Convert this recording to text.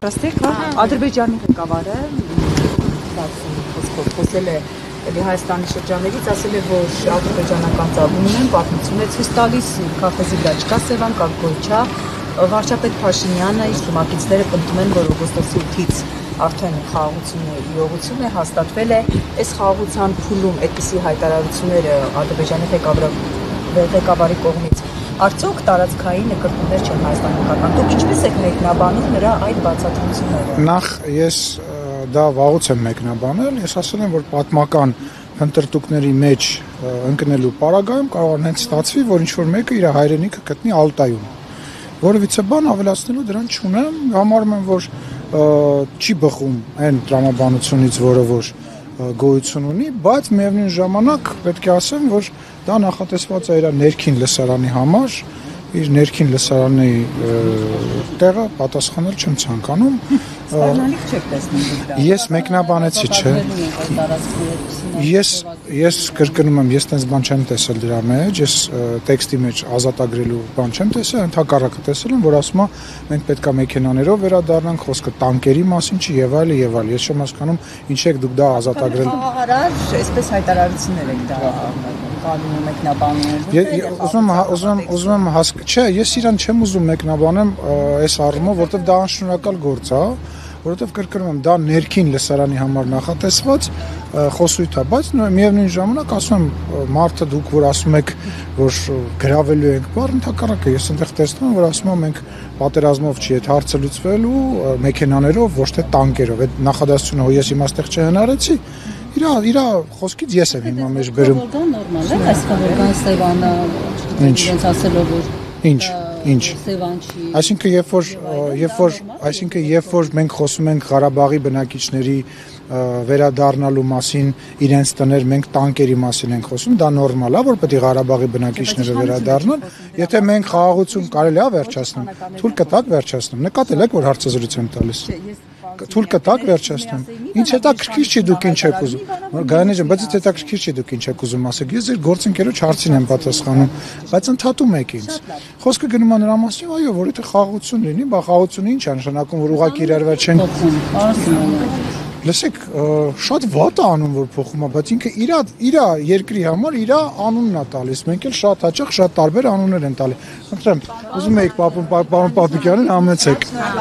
պատրաստեք, հա։ Ադրբեջանի ղեկավարը խոսել է Հայաստանի շրջաններից, ասել է, որ ադրբեջանական ծագում ունեն, պատմություն է ցույց տալիս, քարտեզի վրա չկա Սևան, կա Գոյչա, վարչապետ Փաշինյանը իր թիմակիցները պնդում են, որ օգոստոսի 8-ից արդեն խաղաղությունը իրողություն է, հաստատվել է, այս խաղաղության փուլում այդպիսի հայտարարությունները Ադրբեջանի ղեկավարի կողմից արդյոք տարածքային կրկններ չեն Հայաստանի նկատմամբ, դուք ինչպես եք մեկնաբանում նրա այդ բացատրությունները։ Նախ ես դա վաղուց եմ մեկնաբանել, ես ասել եմ, որ պատմական հնդրտուկների մեջ ընկնելու պարագայում կարող է հենց ստացվի, որ ինչ-որ մեկը իր հայրենիքը գտնի Ալտայում։ Որովհետեւ բան ավելացնելու դրան չունեմ, համարում եմ, որ չի բխում այն տրամաբանությունից, որը որ գոյություն ունի, բայց միևնույն ժամանակ պետք է ասեմ, որ դա նախատեսված է իր ներքին լսարանի համար, իր ներքին լսարանի տեղը պատասխանել չեմ ցանկանում։ Սպառնալիք չեք տեսնում դրա։ Ես մեկնաբանեցի, չէ։ Ես կրկնում եմ, ես տենց բան չեմ տեսել դրա մեջ, ես տեքստի մեջ ազատագրելու բան չեմ տեսել, ընդհակառակը տեսել եմ, որ ասում է մենք պետք է մեքենաներով վերադառնանք, խոսքը տանկերի մասին չի եւ այլ եւ այլ։ Ես չեմ հասկանում ինչ եք դուք դա ազատագրել։ Խաղաղարար, այսպես հայտարարություններ եք դա կալում մեկնաբանում։ Ուզում եմ չէ, ես իրան չեմ ուզում մեկնաբանեմ այս առումով, որովհետեւ դա անշնորհակալ գործ է, որովհետեւ կրկնում եմ, դա ներքին լսարանի համար նախատեսված խոսույթ է, բայց միևնույն ժամանակ ասում եմ, մարդը դուք որ ասում եք, որ գրավելու ենք բառ, ընդհակառակը ես այնտեղ տեսնում եմ, որ ասում եմ մենք պատերազմով չի այդ հարցը լուծվելու մեքենաներով, ոչ թե տանկերով։ Այդ նախադասությունը ես իմ այստեղ չհնարեցի, իր խոսքից ես եմ հիմա մեջ բերում։ Դա նորմալ է, այսքան որ կան Սևանը, իրենց ասելով որ Ինչ։ Սևան չի։ Այսինքն երբ որ մենք խոսում ենք Ղարաբաղի բնակիչների վերադառնալու մասին, իրենց տներ, մենք տանկերի մասին ենք խոսում, դա նորմալ է, որ պետք է Ղարաբաղի բնակիչները վերադառնան։ Եթե մենք խաղաղություն կարելի է վերջացնել, թույլ կտակ վերջացնեմ։ Նկատել եք, որ հարցազրույց եմ տալիս։ Թույլ կտակ վերջացնեմ։ Ինչ հետաքրքիր չի դուք ինչ եք ուզում։ Գայանե ջան, բայց հետաքրքիր չի դուք ինչ եք ուզում ասեք։ Ես ձեր գործընկերոջ հարցին եմ պատասխանում, բայց ընդհատում եք ինձ։ Խոսքը գնում է նրա մասին, այո, որ եթե խաղաղություն լինի, բա խաղաղությունը ինչ է նշանակում, որ ուղղակի իրար վրա չեն։ Լսեք, շատ վատ է անում, որ փոխում է, բայց ինքը իր երկրի համար իր անունն է տալիս։ Մենք էլ շատ հաճախ շատ տարբեր անուններ են տալի։ Խնդրեմ, ուզում եք պարոն Պապիկյանին համեցեք։